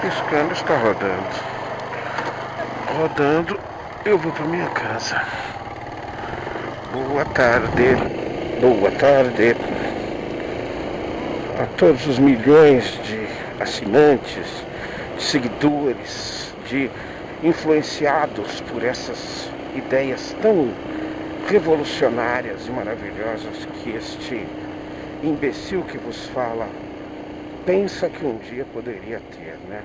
piscando, está rodando. Rodando, eu vou para minha casa. Boa tarde. Boa tarde a todos os milhões de assinantes, de seguidores, de influenciados por essas ideias tão revolucionárias e maravilhosas que este imbecil que vos fala pensa que um dia poderia ter, né?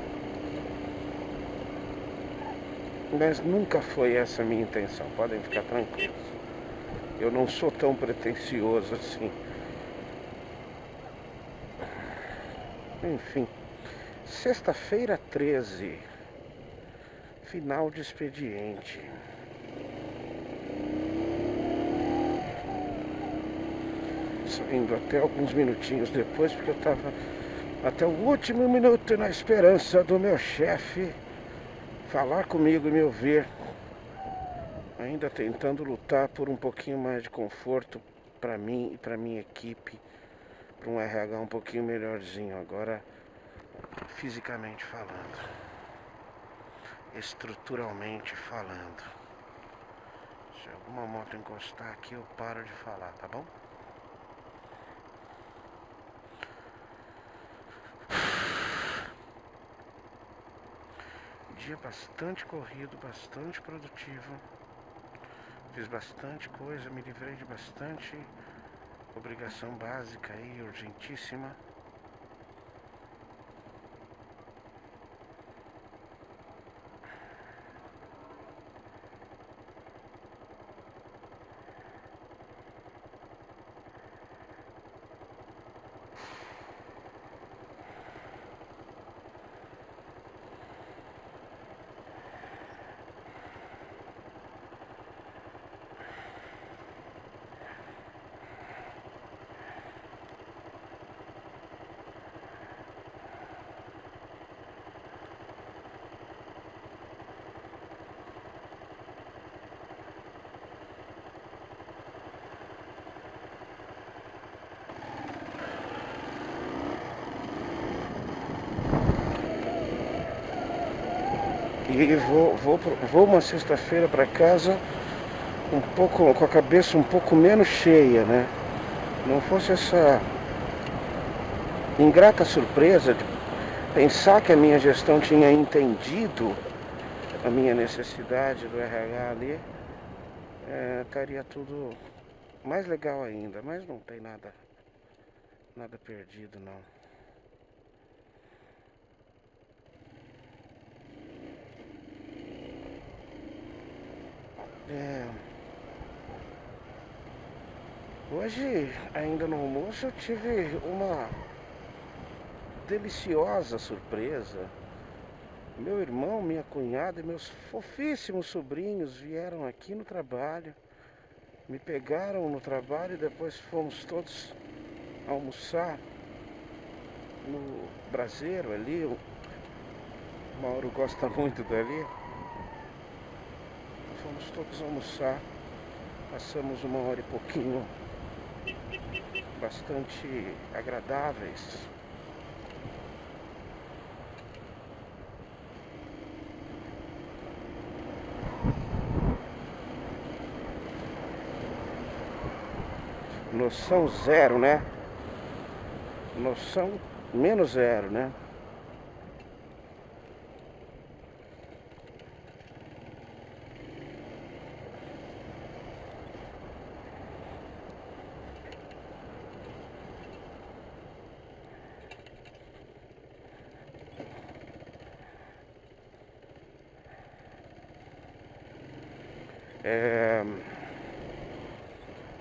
Mas nunca foi essa a minha intenção, podem ficar tranquilos. Eu não sou tão pretensioso assim. Enfim, sexta-feira 13, final de expediente. Saindo até alguns minutinhos depois, porque eu estava até o último minuto na esperança do meu chefe falar comigo e me ouvir. Ainda tentando lutar por um pouquinho mais de conforto para mim e para minha equipe, para um RH um pouquinho melhorzinho agora, fisicamente falando, estruturalmente falando. Se alguma moto encostar aqui, eu paro de falar, tá bom? Dia bastante corrido, bastante produtivo. Fiz bastante coisa, me livrei de bastante obrigação básica e urgentíssima. E vou uma sexta-feira para casa um pouco com a cabeça um pouco menos cheia, né? Não fosse essa ingrata surpresa de pensar que a minha gestão tinha entendido a minha necessidade do RH ali, estaria tudo mais legal ainda, mas não tem nada perdido não. Hoje, ainda no almoço, eu tive uma deliciosa surpresa. Meu irmão, minha cunhada e meus fofíssimos sobrinhos vieram aqui no trabalho, me pegaram no trabalho e depois fomos todos almoçar no braseiro ali. O Mauro gosta muito dali. Fomos todos almoçar, passamos uma hora e pouquinho bastante agradáveis. Noção zero, né? Noção menos zero, né?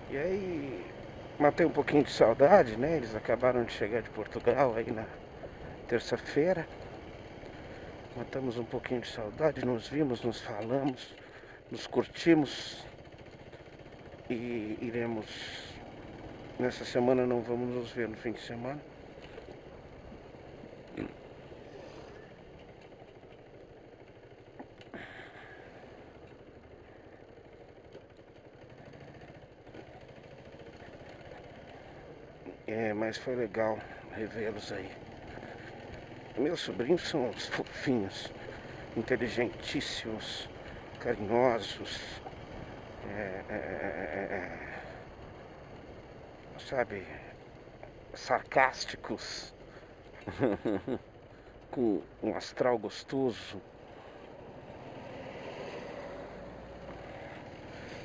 E aí, matei um pouquinho de saudade, né? Eles acabaram de chegar de Portugal aí na terça-feira. Matamos um pouquinho de saudade, nos vimos, nos falamos, nos curtimos. E iremos, nessa semana não vamos nos ver no fim de semana. Mas foi legal revê-los aí. Meus sobrinhos são uns fofinhos, inteligentíssimos, carinhosos, sabe, sarcásticos, com um astral gostoso.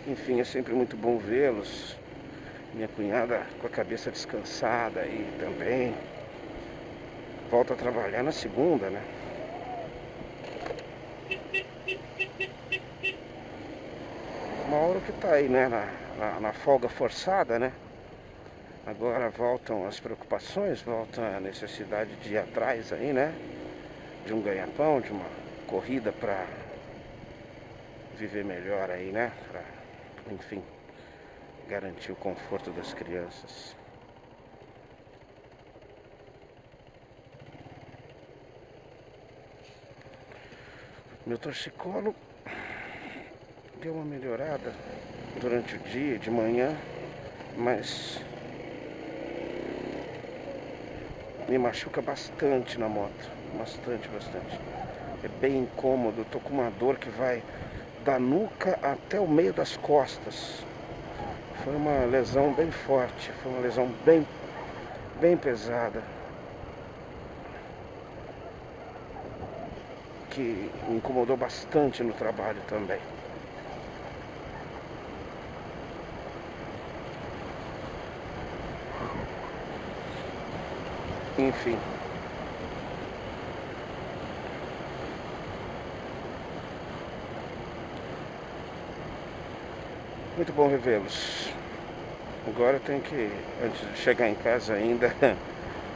Enfim, é sempre muito bom vê-los. Minha cunhada com a cabeça descansada aí também. Volta a trabalhar na segunda, né? Mauro que tá aí, né? Na folga forçada, né? Agora voltam as preocupações, volta a necessidade de ir atrás aí, né? De um ganha-pão, de uma corrida pra viver melhor aí, né? Pra, enfim, garantir o conforto das crianças. Meu torcicolo deu uma melhorada durante o dia, de manhã, mas me machuca bastante na moto, bastante. É bem incômodo, tô com uma dor que vai da nuca até o meio das costas. Foi uma lesão bem forte, foi uma lesão bem pesada, que me incomodou bastante no trabalho também. Enfim. Muito bom revê-los. Agora eu tenho que, antes de chegar em casa ainda,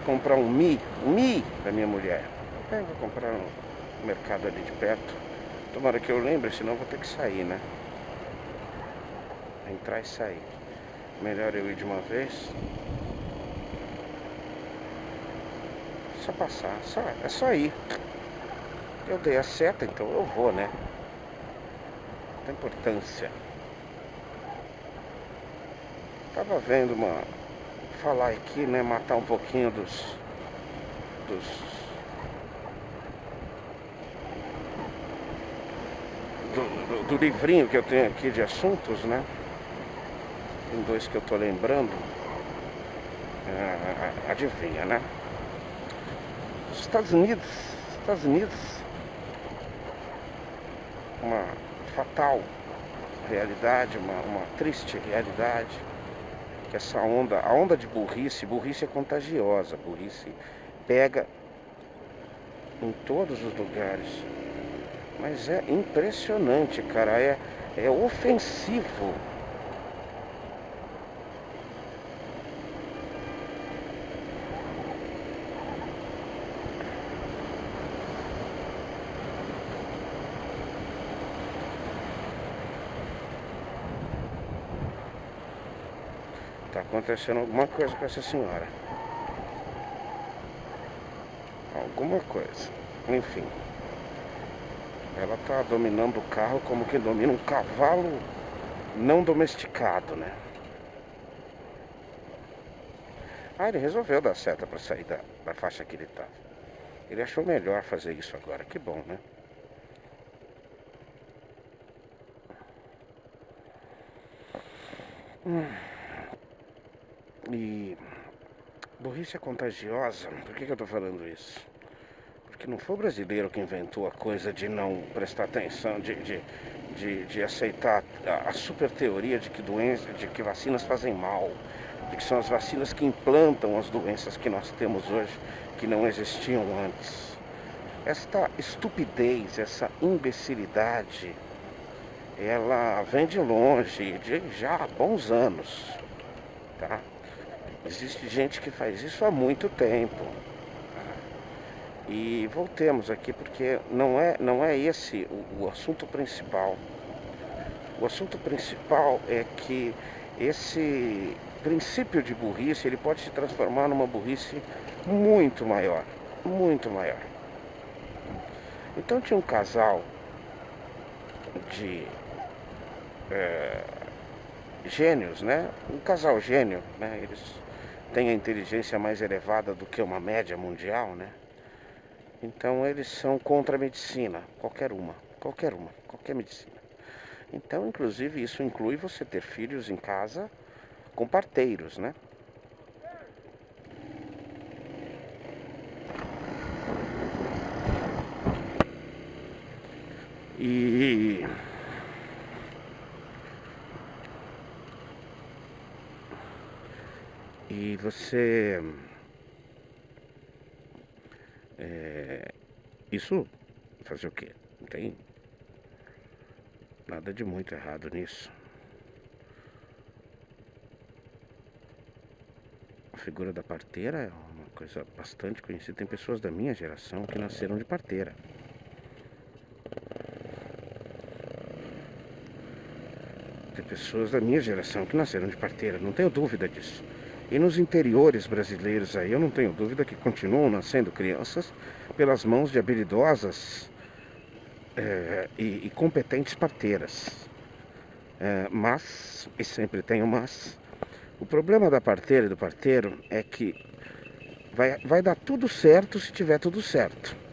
comprar um Mi da minha mulher. Eu vou comprar no mercado ali de perto. Tomara que eu lembre, senão eu vou ter que sair, né? Entrar e sair. Melhor eu ir de uma vez. Só passar, é só ir. Eu dei a seta, então eu vou, né? Não tem importância. Tava vendo falar aqui, né? Matar um pouquinho do livrinho que eu tenho aqui de assuntos, né? Tem dois que eu tô lembrando. Adivinha, né? Estados Unidos, uma fatal realidade, uma triste realidade, que essa onda, a onda de burrice é contagiosa, burrice pega em todos os lugares, mas é impressionante, cara, é ofensivo. Tá acontecendo alguma coisa com essa senhora. Alguma coisa. Enfim. Ela tá dominando o carro como quem domina um cavalo não domesticado, né? Ele resolveu dar seta pra sair da faixa que ele tava. Ele achou melhor fazer isso agora. Que bom, né? E burrice é contagiosa. Por que eu tô falando isso? Porque não foi o brasileiro que inventou a coisa de não prestar atenção, de aceitar a super teoria de que vacinas fazem mal, de que são as vacinas que implantam as doenças que nós temos hoje, que não existiam antes. Esta estupidez, essa imbecilidade, ela vem de longe, de já há bons anos, tá? Existe gente que faz isso há muito tempo. E voltemos aqui porque não é esse o assunto principal. O assunto principal é que esse princípio de burrice, ele pode se transformar numa burrice muito maior, muito maior. Então tinha um casal de gênios, né? Um casal gênio, né? Eles têm a inteligência mais elevada do que uma média mundial, né? Então eles são contra a medicina, qualquer medicina. Então, inclusive, isso inclui você ter filhos em casa com parteiros, né? E você isso fazer o quê? Não tem nada de muito errado nisso. A figura da parteira é uma coisa bastante conhecida. Tem pessoas da minha geração que nasceram de parteira. Tem pessoas da minha geração que nasceram de parteira, não tenho dúvida disso. E nos interiores brasileiros aí, eu não tenho dúvida que continuam nascendo crianças pelas mãos de habilidosas e competentes parteiras. Mas, e sempre tem um mas, o problema da parteira e do parteiro é que vai dar tudo certo se tiver tudo certo.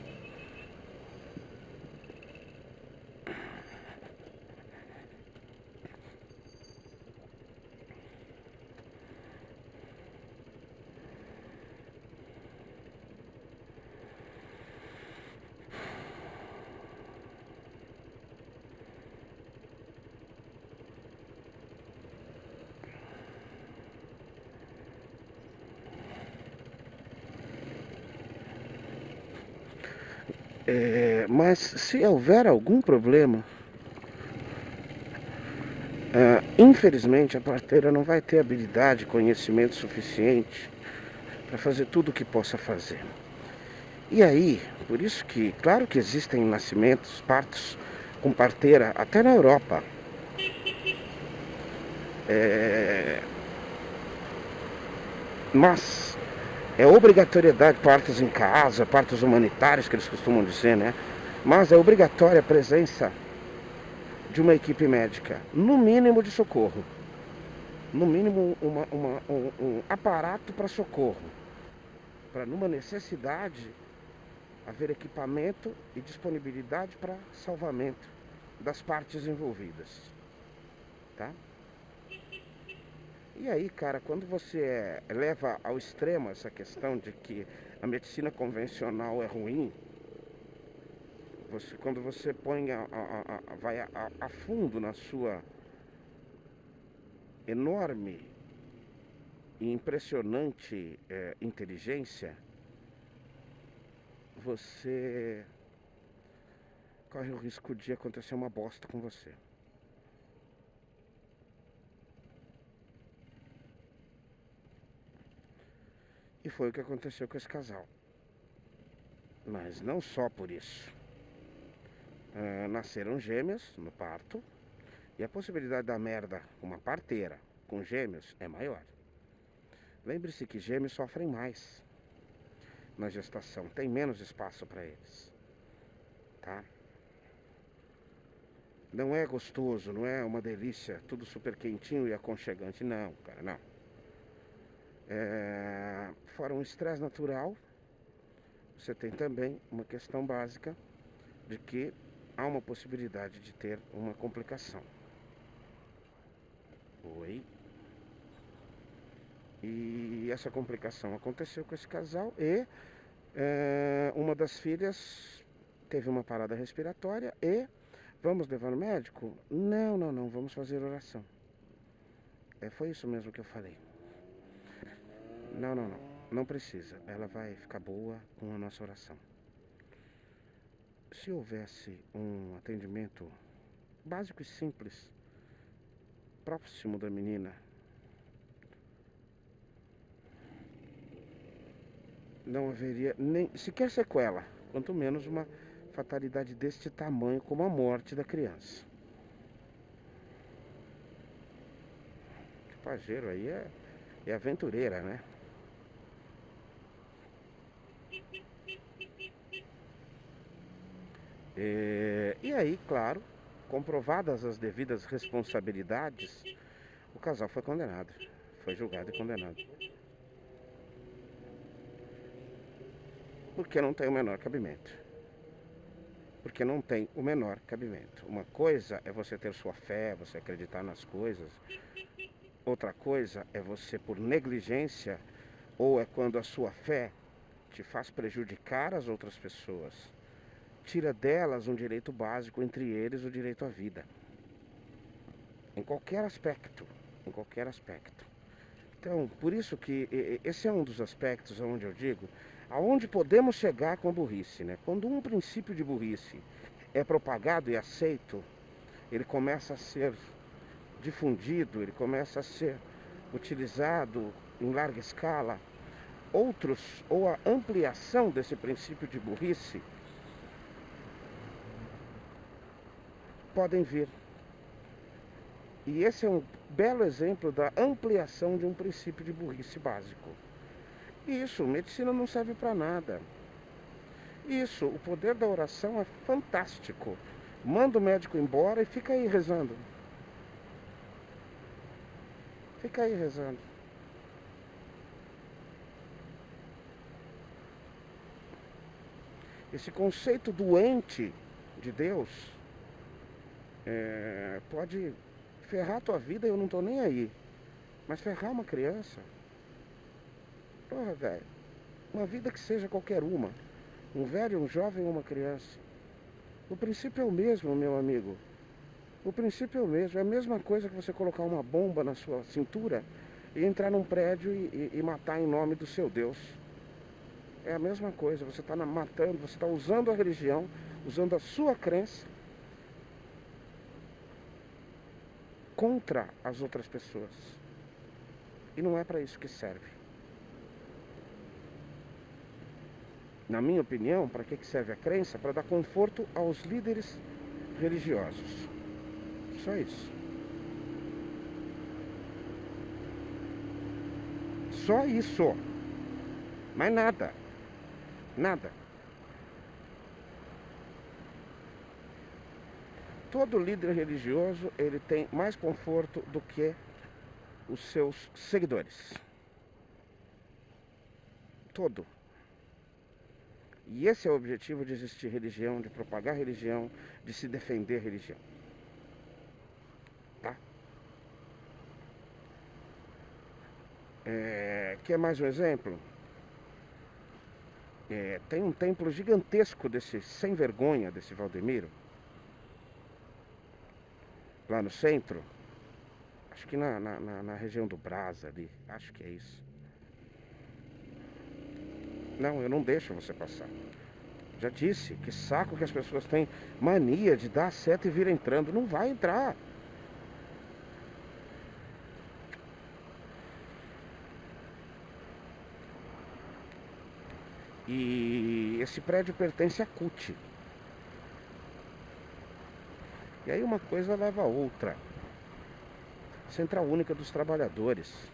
Mas se houver algum problema, infelizmente a parteira não vai ter habilidade, conhecimento suficiente para fazer tudo o que possa fazer. E aí, por isso que, claro que existem nascimentos, partos com parteira, até na Europa. Mas é obrigatoriedade partos em casa, partos humanitários que eles costumam dizer, né? Mas é obrigatória a presença de uma equipe médica, no mínimo de socorro. No mínimo um aparato para socorro. Para numa necessidade haver equipamento e disponibilidade para salvamento das partes envolvidas. Tá? E aí, cara, quando você leva ao extremo essa questão de que a medicina convencional é ruim, quando você põe vai a fundo na sua enorme e impressionante inteligência, você corre o risco de acontecer uma bosta com você. E foi o que aconteceu com esse casal. Mas não só por isso. Nasceram gêmeos no parto. E a possibilidade da merda com uma parteira com gêmeos é maior. Lembre-se que gêmeos sofrem mais na gestação. Tem menos espaço para eles. Tá? Não é gostoso, não é uma delícia, tudo super quentinho e aconchegante. Não, cara, não. Fora um estresse natural, você tem também uma questão básica de que há uma possibilidade de ter uma complicação. Oi? E essa complicação aconteceu com esse casal e uma das filhas teve uma parada respiratória e vamos levar no médico? Não, vamos fazer oração. Foi isso mesmo que eu falei. Não precisa. Ela vai ficar boa com a nossa oração. Se houvesse um atendimento básico e simples, próximo da menina, não haveria nem sequer sequela, quanto menos uma fatalidade deste tamanho como a morte da criança. O pajeiro aí é aventureira, né? E aí, claro, comprovadas as devidas responsabilidades, o casal foi condenado. Foi julgado e condenado. Porque não tem o menor cabimento. Porque não tem o menor cabimento. Uma coisa é você ter sua fé, você acreditar nas coisas. Outra coisa é você, por negligência, ou é quando a sua fé te faz prejudicar as outras pessoas, tira delas um direito básico, entre eles o direito à vida. Em qualquer aspecto, em qualquer aspecto. Então, por isso que esse é um dos aspectos onde eu digo, aonde podemos chegar com a burrice, né? Quando um princípio de burrice é propagado e aceito, ele começa a ser difundido, ele começa a ser utilizado em larga escala. Outros, ou a ampliação desse princípio de burrice, podem vir. E esse é um belo exemplo da ampliação de um princípio de burrice básico. Isso, medicina não serve para nada. Isso, o poder da oração é fantástico. Manda o médico embora e fica aí rezando. Fica aí rezando. Esse conceito doente de Deus pode ferrar a tua vida, eu não tô nem aí. Mas ferrar uma criança? Porra, velho. Uma vida que seja qualquer uma. Um velho, um jovem ou uma criança. O princípio é o mesmo, meu amigo. O princípio é o mesmo. É a mesma coisa que você colocar uma bomba na sua cintura e entrar num prédio e matar em nome do seu Deus. É a mesma coisa. Você está matando, você está usando a religião, usando a sua crença contra as outras pessoas. E não é para isso que serve. Na minha opinião, para que serve a crença? Para dar conforto aos líderes religiosos. Só isso. Só isso. Mais nada. Nada. Todo líder religioso, ele tem mais conforto do que os seus seguidores. Todo. E esse é o objetivo de existir religião, de propagar religião, de se defender religião. Tá? Quer mais um exemplo? Tem um templo gigantesco desse sem vergonha, desse Valdemiro, lá no centro, acho que na região do Brás ali, acho que é isso. Não, eu não deixo você passar. Já disse, que saco que as pessoas têm mania de dar a seta e vir entrando. Não vai entrar. E esse prédio pertence à CUT. E aí uma coisa leva a outra. Central Única dos Trabalhadores.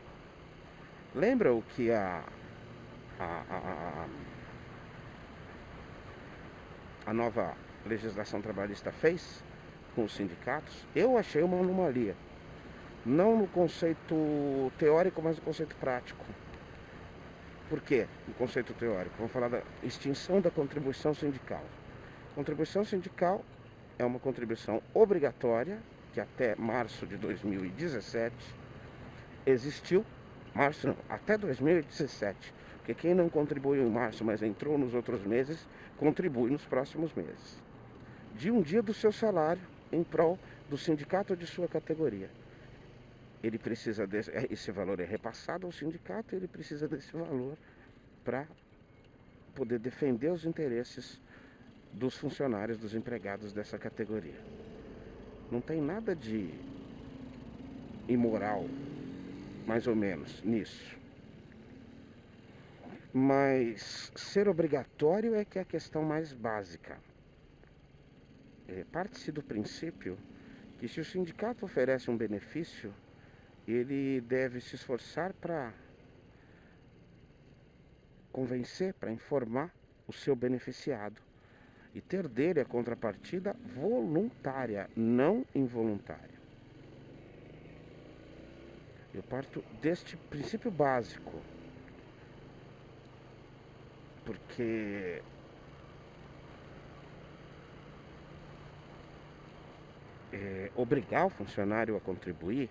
Lembra o que a nova legislação trabalhista fez com os sindicatos? Eu achei uma anomalia. Não no conceito teórico, mas no conceito prático. Por quê? No conceito teórico. Vamos falar da extinção da contribuição sindical. Contribuição sindical é uma contribuição obrigatória, que até março de 2017 existiu. Março não, até 2017. Porque quem não contribuiu em março, mas entrou nos outros meses, contribui nos próximos meses. De um dia do seu salário em prol do sindicato de sua categoria. Ele precisa esse valor é repassado ao sindicato, ele precisa desse valor para poder defender os interesses dos funcionários, dos empregados dessa categoria. Não tem nada de imoral, mais ou menos, nisso. Mas ser obrigatório é que é a questão mais básica. Parte-se do princípio que se o sindicato oferece um benefício, ele deve se esforçar para convencer, para informar o seu beneficiado e ter dele a contrapartida voluntária, não involuntária. Eu parto deste princípio básico. porque obrigar o funcionário a contribuir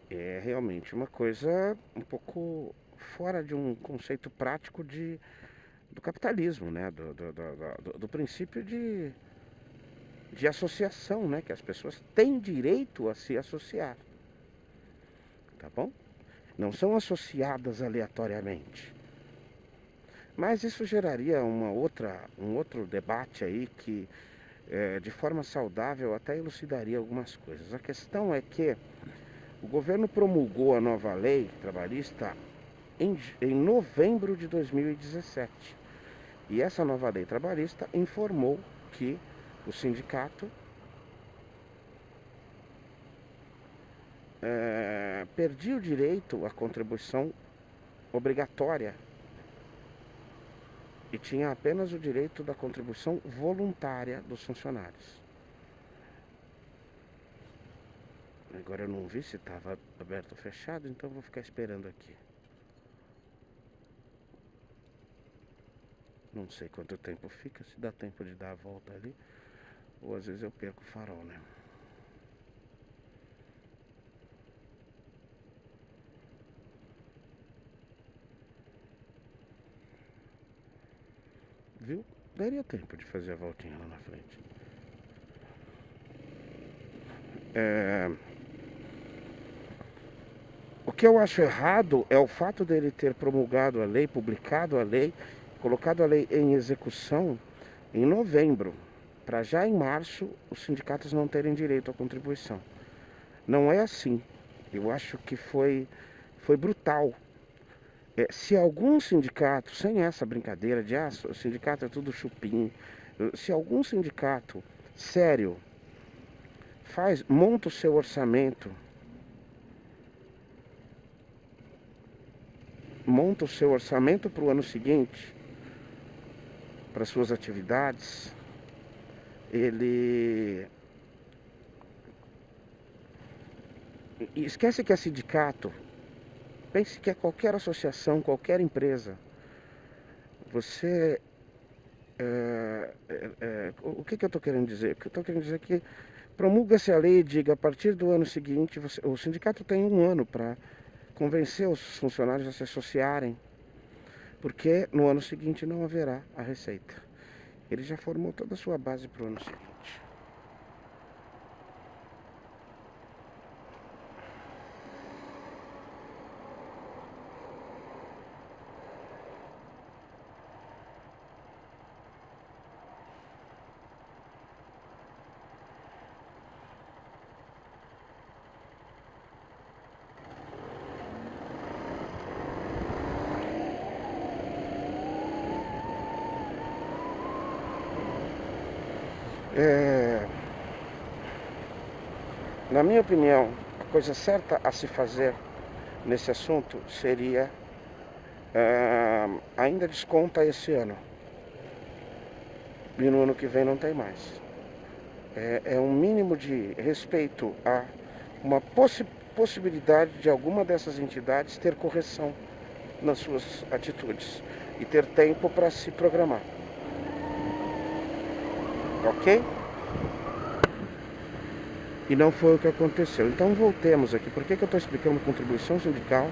é realmente uma coisa um pouco fora de um conceito prático do capitalismo, né? Do princípio de associação, né? Que as pessoas têm direito a se associar, tá bom? Não são associadas aleatoriamente. Mas isso geraria um outro debate aí que, de forma saudável, até elucidaria algumas coisas. A questão é que o governo promulgou a nova lei trabalhista em novembro de 2017. E essa nova lei trabalhista informou que o sindicato perdia o direito à contribuição obrigatória e tinha apenas o direito da contribuição voluntária dos funcionários. Agora eu não vi se estava aberto ou fechado, então vou ficar esperando aqui. Não sei quanto tempo fica, se dá tempo de dar a volta ali, ou às vezes eu perco o farol, né? Viu? Daria tempo de fazer a voltinha lá na frente. O que eu acho errado é o fato dele ter promulgado a lei, publicado a lei, colocado a lei em execução em novembro, para já em março os sindicatos não terem direito à contribuição. Não é assim. Eu acho que foi brutal. Se algum sindicato, sem essa brincadeira de o sindicato é tudo chupim, se algum sindicato sério monta o seu orçamento, para o ano seguinte, para suas atividades, ele esquece que é sindicato, pense que é qualquer associação, qualquer empresa. Você o que eu estou querendo dizer? O que eu estou querendo dizer é que promulga-se a lei e diga, a partir do ano seguinte, o sindicato tem um ano para convencer os funcionários a se associarem, porque no ano seguinte não haverá a receita. Ele já formou toda a sua base para o ano seguinte. Na minha opinião, a coisa certa a se fazer nesse assunto seria ainda desconta esse ano e no ano que vem não tem mais. É um mínimo de respeito a uma possibilidade de alguma dessas entidades ter correção nas suas atitudes e ter tempo para se programar. Ok? E não foi o que aconteceu. Então voltemos aqui. Por que eu estou explicando contribuição sindical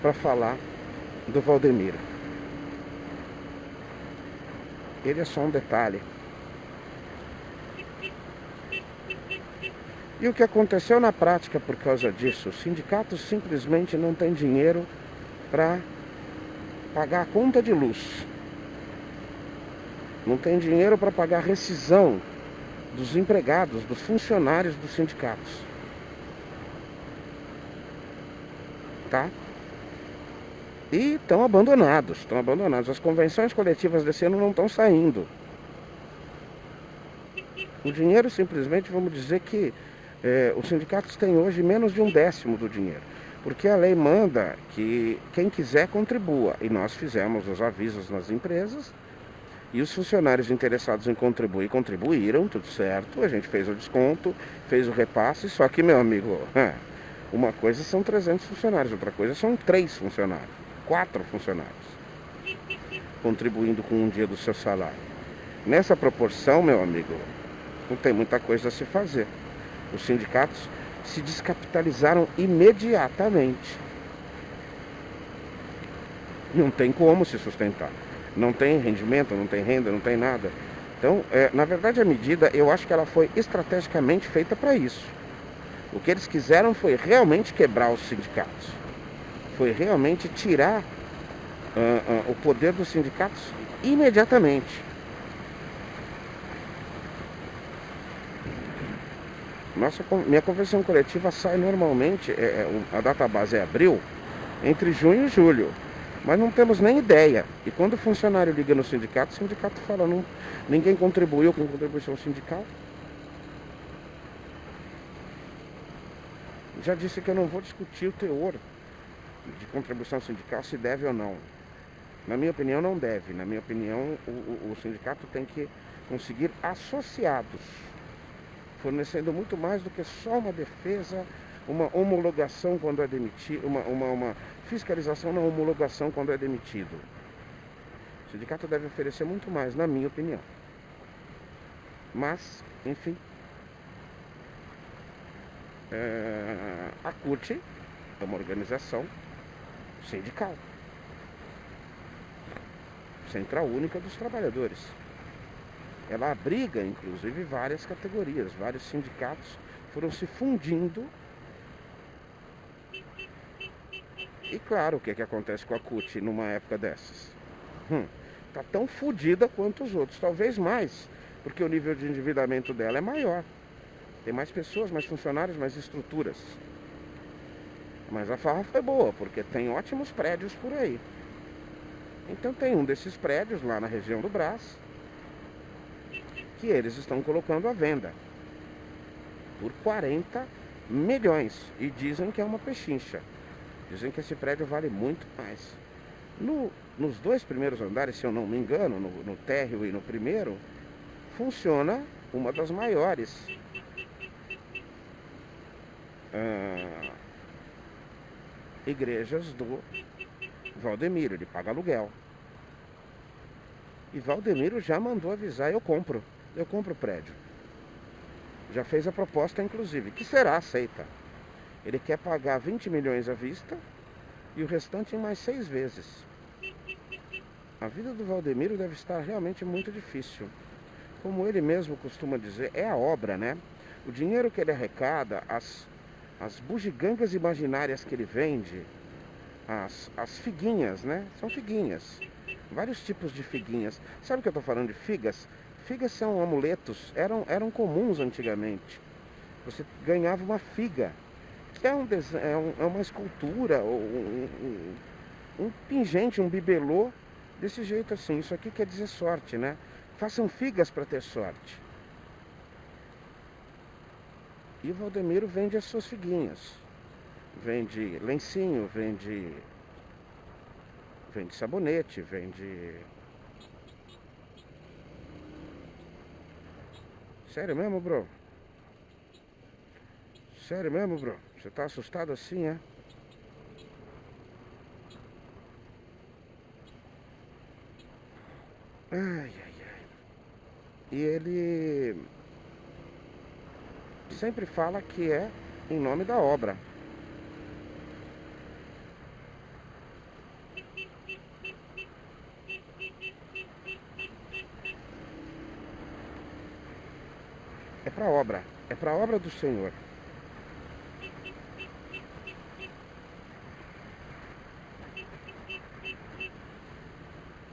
para falar do Valdemiro? Ele é só um detalhe. E o que aconteceu na prática por causa disso? Os sindicatos simplesmente não têm dinheiro para pagar a conta de luz. Não tem dinheiro para pagar a rescisão dos empregados, dos funcionários dos sindicatos. Tá? E estão abandonados. As convenções coletivas desse ano não estão saindo. O dinheiro simplesmente, vamos dizer que os sindicatos têm hoje menos de 1/10 do dinheiro. Porque a lei manda que quem quiser contribua. E nós fizemos os avisos nas empresas. E os funcionários interessados em contribuir, contribuíram, tudo certo. A gente fez o desconto, fez o repasse. Só que, meu amigo, uma coisa são 300 funcionários, outra coisa são 3 funcionários, 4 funcionários. contribuindo com um dia do seu salário. Nessa proporção, meu amigo, não tem muita coisa a se fazer. Os sindicatos se descapitalizaram imediatamente. Não tem como se sustentar. Não tem rendimento, não tem renda, não tem nada. Então, na verdade, a medida, eu acho que ela foi estrategicamente feita para isso. O que eles quiseram foi realmente quebrar os sindicatos. Foi realmente tirar o poder dos sindicatos imediatamente. Minha convenção coletiva sai normalmente, a data base é abril, entre junho e julho. Mas não temos nem ideia. E quando o funcionário liga no sindicato, o sindicato fala, ninguém contribuiu com contribuição sindical. Já disse que eu não vou discutir o teor de contribuição sindical, se deve ou não. Na minha opinião, não deve. Na minha opinião, o sindicato tem que conseguir associados, fornecendo muito mais do que só uma defesa, uma homologação quando é demitido, uma fiscalização na homologação quando é demitido. O sindicato deve oferecer muito mais, na minha opinião. Mas, enfim, a CUT é uma organização sindical, Central Única dos Trabalhadores. Ela abriga, inclusive, várias categorias, vários sindicatos foram se fundindo. E claro, o que acontece com a CUT numa época dessas? Tá tão fodida quanto os outros, talvez mais, porque o nível de endividamento dela é maior. Tem mais pessoas, mais funcionários, mais estruturas. Mas a farra foi boa, porque tem ótimos prédios por aí. Então tem um desses prédios lá na região do Brás, que eles estão colocando à venda por 40 milhões. E dizem que é uma pechincha. Dizem que esse prédio vale muito mais. Nos dois primeiros andares, se eu não me engano, no térreo e no primeiro, funciona uma das maiores igrejas do Valdemiro. Ele paga aluguel. E Valdemiro já mandou avisar, eu compro o prédio. Já fez a proposta, inclusive, que será aceita. Ele quer pagar 20 milhões à vista e o restante em mais 6 vezes. A vida do Valdemiro deve estar realmente muito difícil. Como ele mesmo costuma dizer, é a obra, né? O dinheiro que ele arrecada, as bugigangas imaginárias que ele vende, as figuinhas, né? São figuinhas. Vários tipos de figuinhas. Sabe o que eu estou falando de figas? Figas são amuletos, eram comuns antigamente. Você ganhava uma figa, que é uma escultura, um pingente, um bibelô, desse jeito assim. Isso aqui quer dizer sorte, né? Façam figas para ter sorte. E o Valdemiro vende as suas figuinhas. Vende lencinho, vende sabonete, vende... Sério mesmo, bro? Sério mesmo, bro? Você tá assustado assim, é? Ai. E ele sempre fala que é em nome da obra. É para a obra do Senhor.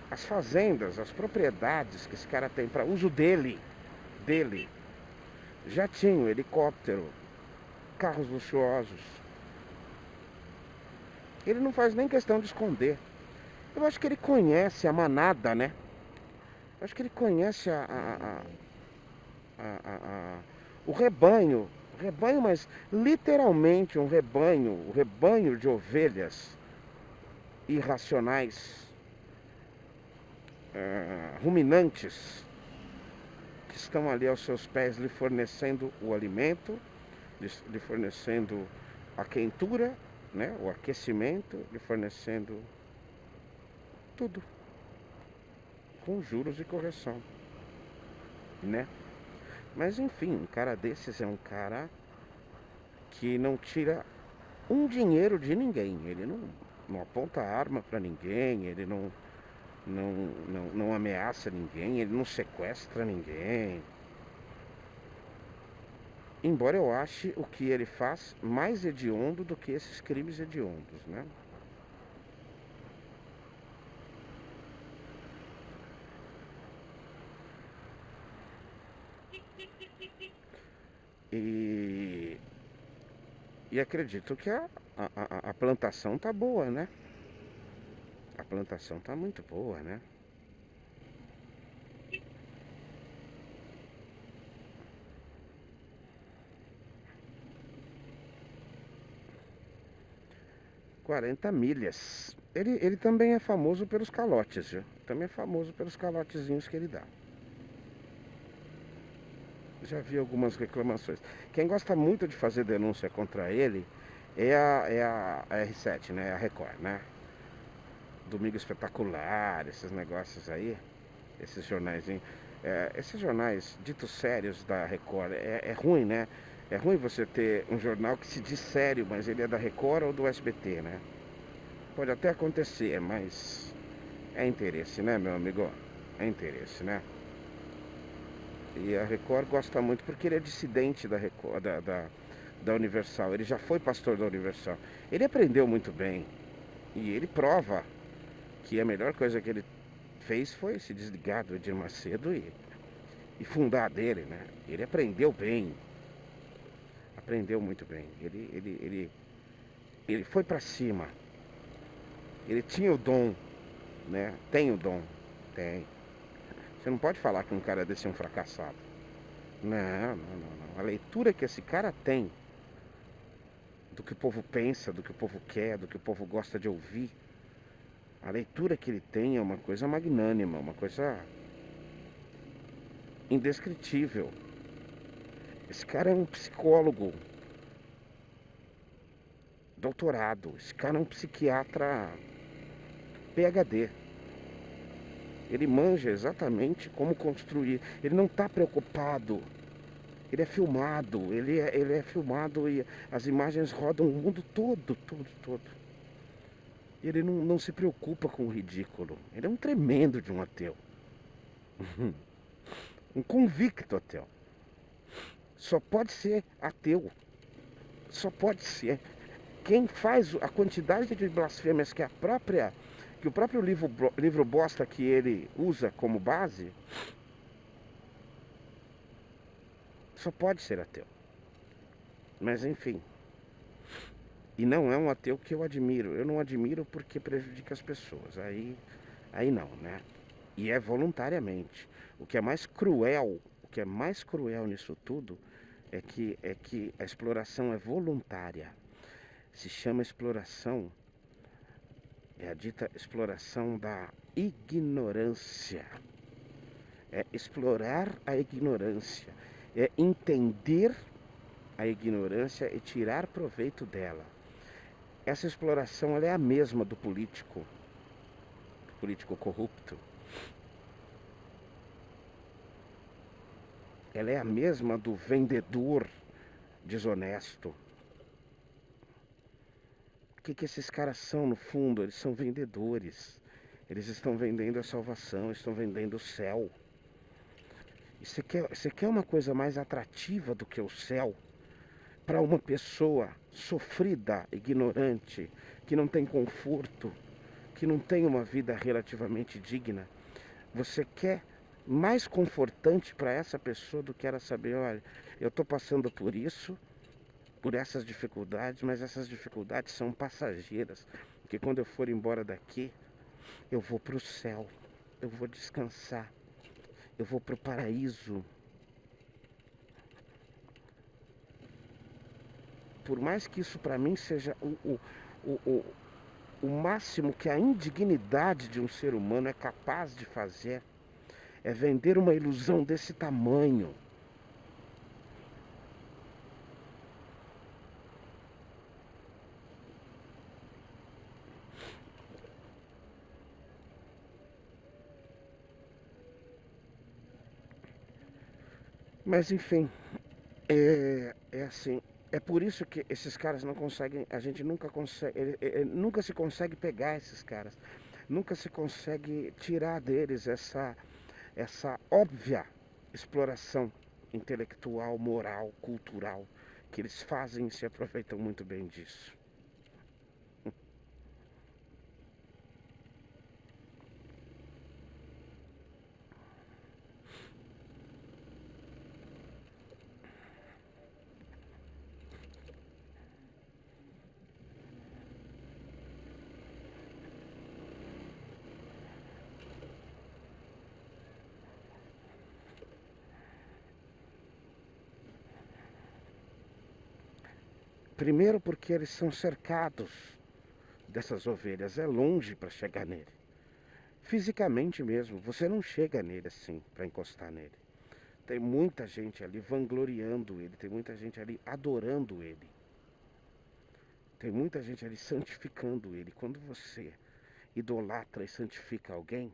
As fazendas, as propriedades que esse cara tem para uso dele, jatinho, helicóptero, carros luxuosos. Ele não faz nem questão de esconder. Eu acho que ele conhece a manada, né? Eu acho que ele conhece o rebanho, mas literalmente um rebanho de ovelhas irracionais, ruminantes, que estão ali aos seus pés lhe fornecendo o alimento, lhe fornecendo a quentura, né? O aquecimento, lhe fornecendo tudo. com juros e correção, né? Mas enfim, um cara desses é um cara que não tira um dinheiro de ninguém. Ele não aponta arma pra ninguém, ele não ameaça ninguém, ele não sequestra ninguém. Embora eu ache o que ele faz mais hediondo do que esses crimes hediondos, né? E, e acredito que a plantação tá boa, né? A plantação tá muito boa, né? Quarenta milhas. Ele também é famoso pelos calotes, viu? Também é famoso pelos calotezinhos que ele dá. Já vi algumas reclamações. Quem gosta muito de fazer denúncia contra ele é a R7, né? A Record, né? Domingo Espetacular, esses negócios aí, esses jornais, esses jornais ditos sérios da Record, é ruim, né? É ruim você ter um jornal que se diz sério, mas ele é da Record ou do SBT, né? Pode até acontecer, mas é interesse, né, meu amigo? É interesse, né? E a Record gosta muito porque ele é dissidente da Record, da Universal. Ele já foi pastor da Universal. Ele aprendeu muito bem. E ele prova que a melhor coisa que ele fez foi se desligar do Edir Macedo e fundar a dele, né? Ele aprendeu bem. Aprendeu muito bem. Ele foi pra cima. Ele tinha o dom, né? Tem o dom. Tem. Você não pode falar que um cara desse é um fracassado. Não. A leitura que esse cara tem do que o povo pensa, do que o povo quer, do que o povo gosta de ouvir, a leitura que ele tem é uma coisa magnânima, uma coisa indescritível. Esse cara é um psicólogo doutorado. Esse cara é um psiquiatra PhD. Ele manja exatamente como construir. Ele não está preocupado. Ele é filmado. Ele é filmado e as imagens rodam o mundo todo. Ele não se preocupa com o ridículo. Ele é um tremendo de um ateu. Um convicto ateu. Só pode ser ateu. Só pode ser. Quem faz a quantidade de blasfêmias que o próprio livro bosta que ele usa como base, só pode ser ateu. Mas enfim. E não é um ateu que eu admiro. Eu não admiro porque prejudica as pessoas. Aí não, né? E é voluntariamente. O que é mais cruel nisso tudo é que a exploração é voluntária. Se chama exploração, é a dita exploração da ignorância. É explorar a ignorância. É entender a ignorância e tirar proveito dela. Essa exploração ela é a mesma do político corrupto. Ela é a mesma do vendedor desonesto. O que esses caras são no fundo? Eles são vendedores. Eles estão vendendo a salvação, estão vendendo o céu. E você quer uma coisa mais atrativa do que o céu? Para uma pessoa sofrida, ignorante, que não tem conforto, que não tem uma vida relativamente digna, você quer mais confortante para essa pessoa do que ela saber, olha, eu estou passando por isso, por essas dificuldades, mas essas dificuldades são passageiras, porque quando eu for embora daqui, eu vou para o céu, eu vou descansar, eu vou para o paraíso. Por mais que isso para mim seja o máximo que a indignidade de um ser humano é capaz de fazer, é vender uma ilusão desse tamanho. Mas enfim, é assim. É por isso que esses caras não conseguem, a gente nunca consegue, nunca se consegue pegar esses caras, nunca se consegue tirar deles essa óbvia exploração intelectual, moral, cultural que eles fazem e se aproveitam muito bem disso. Primeiro porque eles são cercados dessas ovelhas, é longe para chegar nele. Fisicamente mesmo, você não chega nele assim, para encostar nele. Tem muita gente ali vangloriando ele, tem muita gente ali adorando ele. Tem muita gente ali santificando ele. Quando você idolatra e santifica alguém,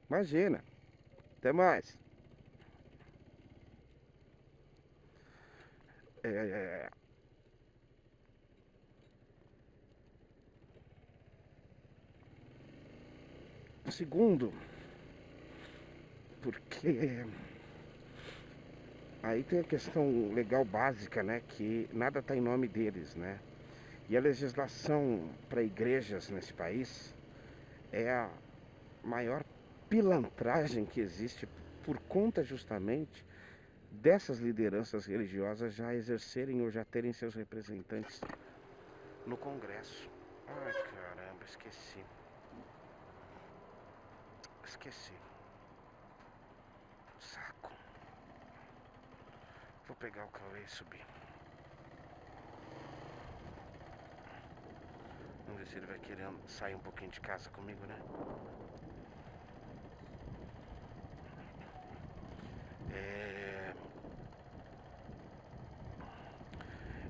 imagina, até mais. É, segundo, porque aí tem a questão legal básica, né? Que nada está em nome deles, né? E a legislação para igrejas nesse país é a maior pilantragem que existe por conta justamente dessas lideranças religiosas já exercerem ou já terem seus representantes no Congresso. Ai, caramba, esqueci. Esqueci. Saco. Vou pegar o Cauê e subir. Vamos ver se ele vai querer sair um pouquinho de casa comigo, né?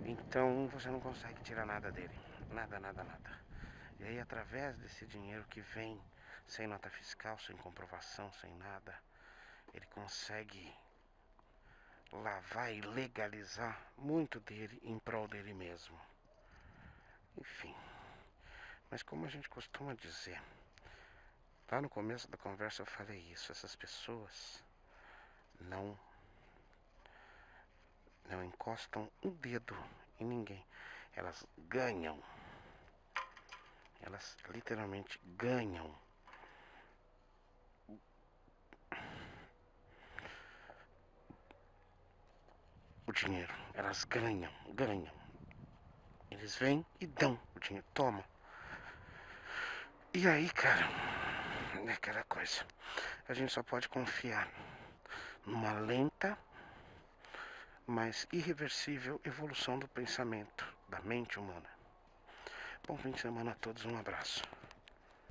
Então você não consegue tirar nada dele. Nada, nada, nada. E aí através desse dinheiro que vem sem nota fiscal, sem comprovação, sem nada, ele consegue lavar e legalizar muito dele em prol dele mesmo. Enfim. Mas como a gente costuma dizer, lá no começo da conversa eu falei isso, essas pessoas não encostam um dedo em ninguém. Elas ganham. Elas literalmente ganham o dinheiro. Elas ganham. Eles vêm e dão o dinheiro. Toma. E aí, cara, é aquela coisa. A gente só pode confiar numa lenta, mas irreversível evolução do pensamento, da mente humana. Bom fim de semana a todos, um abraço.